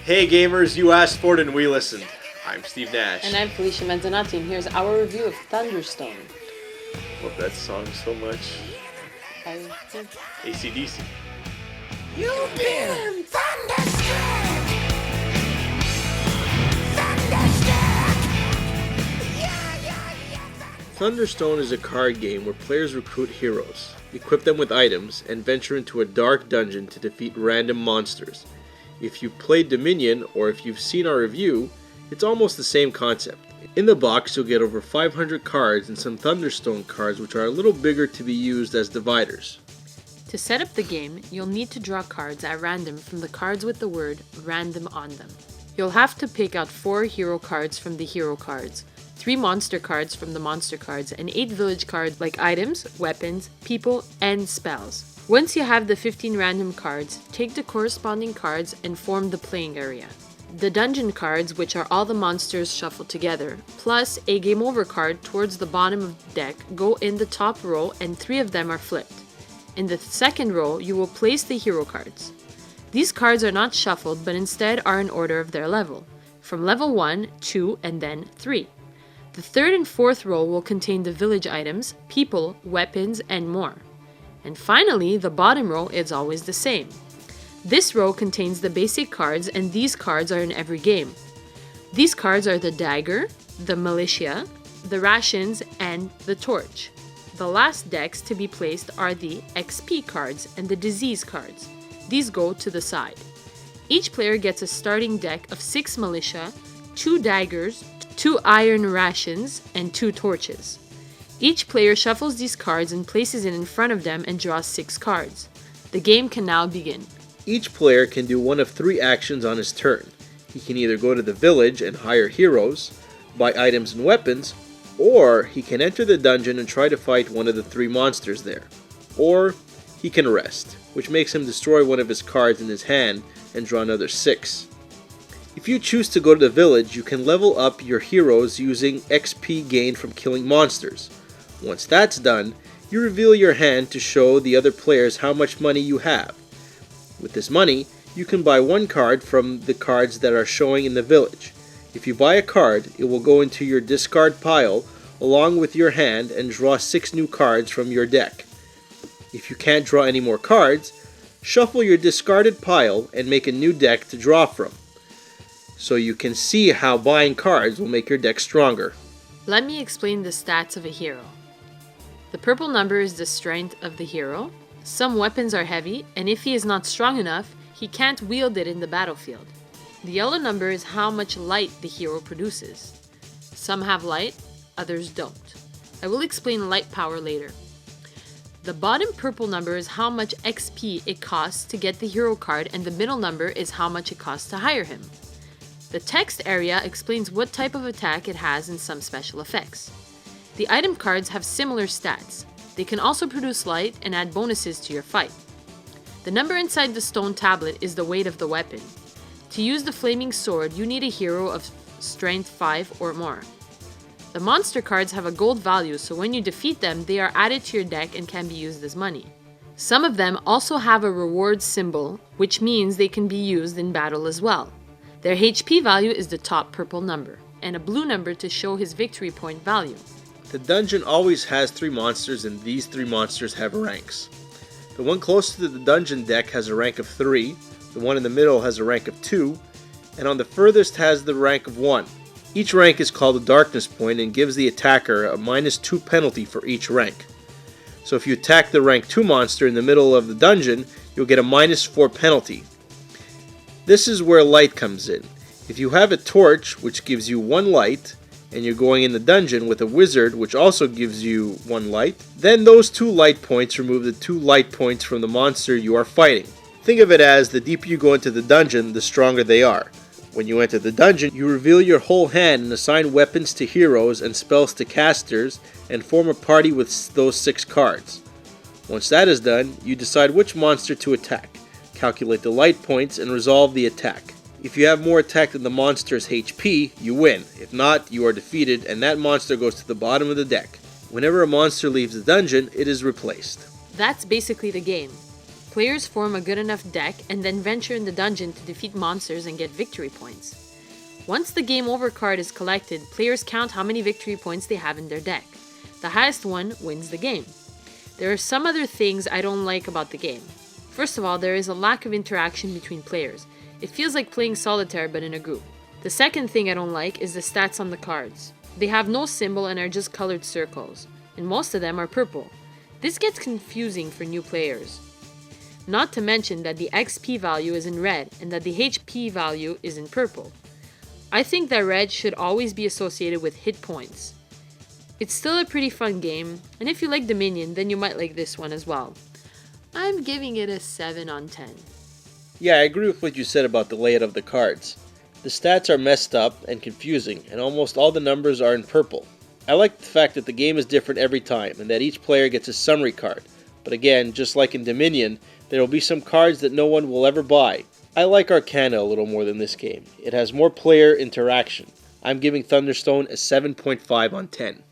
Hey gamers, you asked for it and we listened. I'm Steve Nash. And I'm Felicia Manzanati, and here's our review of Thunderstone. Love that song so much. AC/DC. You've been thunderstruck! Thunderstruck! Thunderstone is a card game where players recruit heroes, equip them with items, and venture into a dark dungeon to defeat random monsters. If you've played Dominion, or if you've seen our review, it's almost the same concept. In the box you'll get over 500 cards and some Thunderstone cards which are a little bigger to be used as dividers. To set up the game, you'll need to draw cards at random from the cards with the word random on them. You'll have to pick out 4 hero cards from the hero cards, 3 monster cards from the monster cards, and 8 village cards like items, weapons, people, and spells. Once you have the 15 random cards, take the corresponding cards and form the playing area. The dungeon cards, which are all the monsters shuffled together, plus a game over card towards the bottom of the deck, go in the top row and 3 of them are flipped. In the second row, you will place the hero cards. These cards are not shuffled but instead are in order of their level, from level 1, 2, and then 3. The third and fourth row will contain the village items, people, weapons, and more. And finally, the bottom row is always the same. This row contains the basic cards, and these cards are in every game. These cards are the dagger, the militia, the rations, and the torch. The last decks to be placed are the XP cards and the disease cards. These go to the side. Each player gets a starting deck of 6 militia, 2 daggers, 2 iron rations, and 2 torches. Each player shuffles these cards and places it in front of them and draws 6 cards. The game can now begin. Each player can do one of 3 actions on his turn. He can either go to the village and hire heroes, buy items and weapons, or he can enter the dungeon and try to fight one of the 3 monsters there. Or he can rest, which makes him destroy one of his cards in his hand and draw another 6. If you choose to go to the village, you can level up your heroes using XP gained from killing monsters. Once that's done, you reveal your hand to show the other players how much money you have. With this money, you can buy 1 card from the cards that are showing in the village. If you buy a card, it will go into your discard pile along with your hand and draw 6 new cards from your deck. If you can't draw any more cards, shuffle your discarded pile and make a new deck to draw from. So you can see how buying cards will make your deck stronger. Let me explain the stats of a hero. The purple number is the strength of the hero. Some weapons are heavy, and if he is not strong enough, he can't wield it in the battlefield. The yellow number is how much light the hero produces. Some have light, others don't. I will explain light power later. The bottom purple number is how much XP it costs to get the hero card, and the middle number is how much it costs to hire him. The text area explains what type of attack it has and some special effects. The item cards have similar stats. They can also produce light and add bonuses to your fight. The number inside the stone tablet is the weight of the weapon. To use the flaming sword, you need a hero of strength 5 or more. The monster cards have a gold value, so when you defeat them, they are added to your deck and can be used as money. Some of them also have a reward symbol, which means they can be used in battle as well. Their HP value is the top purple number, and a blue number to show his victory point value. The dungeon always has 3 monsters, and these 3 monsters have ranks. The one closest to the dungeon deck has a rank of 3, the one in the middle has a rank of 2, and on the furthest has the rank of 1. Each rank is called a darkness point and gives the attacker a -2 penalty for each rank. So if you attack the rank 2 monster in the middle of the dungeon, you'll get a -4 penalty. This is where light comes in. If you have a torch, which gives you 1 light, and you're going in the dungeon with a wizard, which also gives you 1 light, then those 2 light points remove the 2 light points from the monster you are fighting. Think of it as the deeper you go into the dungeon, the stronger they are. When you enter the dungeon, you reveal your whole hand and assign weapons to heroes and spells to casters and form a party with those 6 cards. Once that is done, you decide which monster to attack, calculate the light points, and resolve the attack. If you have more attack than the monster's HP, you win. If not, you are defeated, and that monster goes to the bottom of the deck. Whenever a monster leaves the dungeon, it is replaced. That's basically the game. Players form a good enough deck and then venture in the dungeon to defeat monsters and get victory points. Once the game over card is collected, players count how many victory points they have in their deck. The highest one wins the game. There are some other things I don't like about the game. First of all, there is a lack of interaction between players. It feels like playing solitaire but in a group. The second thing I don't like is the stats on the cards. They have no symbol and are just colored circles, and most of them are purple. This gets confusing for new players. Not to mention that the XP value is in red and that the HP value is in purple. I think that red should always be associated with hit points. It's still a pretty fun game, and if you like Dominion, then you might like this one as well. I'm giving it a 7 on 10. Yeah, I agree with what you said about the layout of the cards. The stats are messed up and confusing, and almost all the numbers are in purple. I like the fact that the game is different every time, and that each player gets a summary card. But again, just like in Dominion, there will be some cards that no one will ever buy. I like Arcana a little more than this game. It has more player interaction. I'm giving Thunderstone a 7.5 on 10.